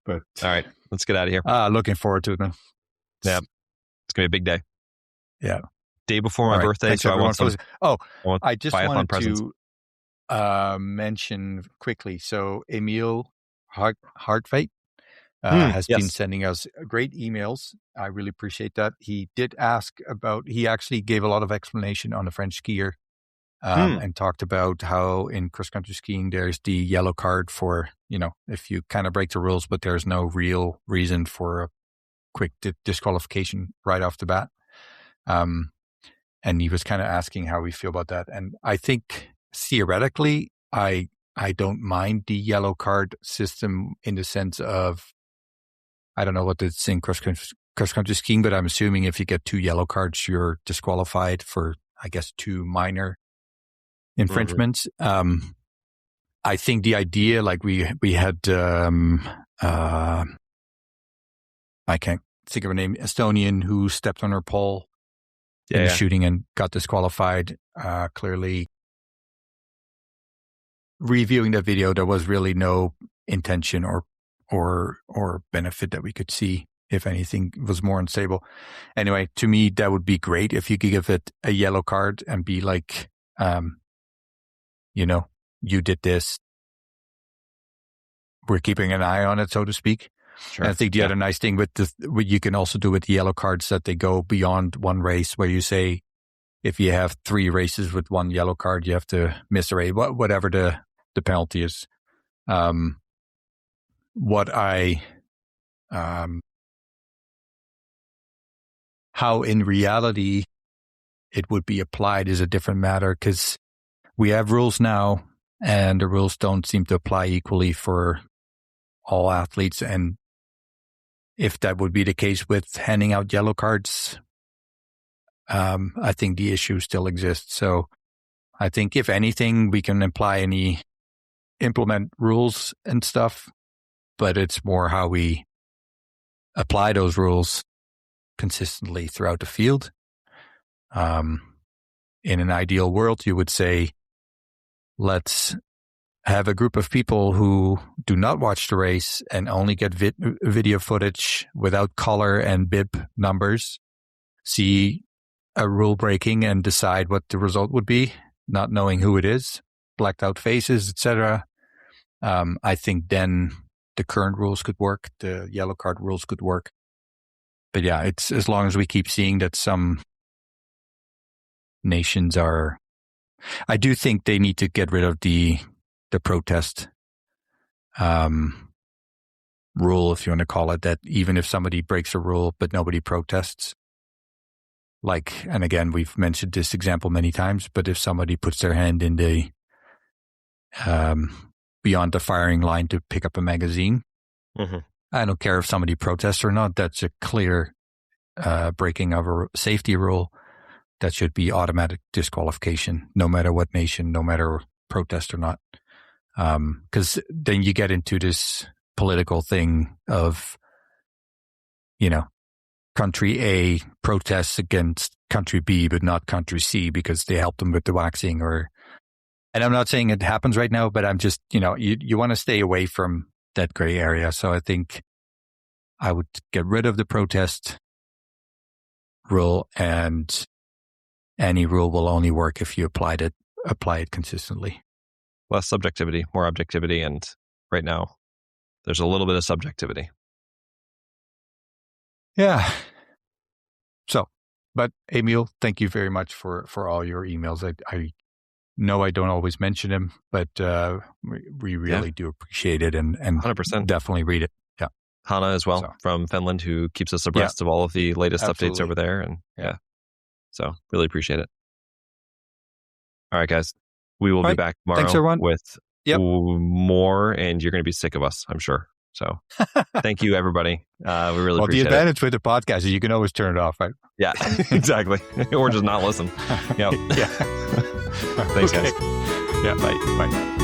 But all right, let's get out of here. Looking forward to it, man. Yeah, it's gonna be a big day. Yeah, day before my birthday. Thanks, so I just wanted presents. to mention quickly. So Emil Hartveit has been sending us great emails. I really appreciate that. He did ask he actually gave a lot of explanation on the French skier and talked about how in cross-country skiing there's the yellow card for, if you kind of break the rules, but there's no real reason for a quick disqualification right off the bat. And he was kind of asking how we feel about that. And I think theoretically, I don't mind the yellow card system in the sense of, I don't know what it's in cross-country skiing, but I'm assuming if you get 2 yellow cards, you're disqualified for, I guess, 2 minor infringements. Mm-hmm. I think the idea, like we had, I can't think of her name, Estonian, who stepped on her pole in the shooting and got disqualified. Clearly, reviewing that video, there was really no intention or benefit that we could see. If anything, it was more unstable. Anyway, to me, that would be great if you could give it a yellow card and be like, you did this. We're keeping an eye on it, so to speak. Sure. And I think the other nice thing what you can also do with the yellow cards that they go beyond one race, where you say, if you have 3 races with 1 yellow card, you have to miss a race, whatever the penalty is. How in reality it would be applied is a different matter, because we have rules now and the rules don't seem to apply equally for all athletes. And if that would be the case with handing out yellow cards, I think the issue still exists. So I think if anything, we can implement rules and stuff, but it's more how we apply those rules consistently throughout the field. In an ideal world, you would say, let's have a group of people who do not watch the race and only get video footage without color and bib numbers, see a rule breaking and decide what the result would be, not knowing who it is, blacked out faces, etc. I think then the current rules could work, the yellow card rules could work. But yeah, it's as long as we keep seeing that some nations are, I do think they need to get rid of the protest rule, if you want to call it that, even if somebody breaks a rule but nobody protests. like, and again, we've mentioned this example many times, but if somebody puts their hand in the beyond the firing line to pick up a magazine, I don't care if somebody protests or not. That's a clear breaking of a safety rule. That should be automatic disqualification, no matter what nation, no matter protest or not. Because then you get into this political thing of, country A protests against country B, but not country C because they helped them with the waxing and I'm not saying it happens right now, but I'm just, you want to stay away from that gray area. So I think I would get rid of the protest rule, and any rule will only work if you apply it consistently. Less subjectivity, more objectivity, and right now there's a little bit of subjectivity. Yeah. So, but Emil, thank you very much for all your emails. I know I don't always mention them, but we really do appreciate it and 100%. Definitely read it. Yeah. Hannah as well from Finland, who keeps us abreast of all of the latest updates over there. And so really appreciate it. All right, guys. We will be back tomorrow with more, and you're going to be sick of us, I'm sure. So thank you, everybody. We really appreciate it. The advantage with the podcast is you can always turn it off, right? Yeah, exactly. Or just not listen. Yep. Yeah. Thanks, guys. Yeah, bye.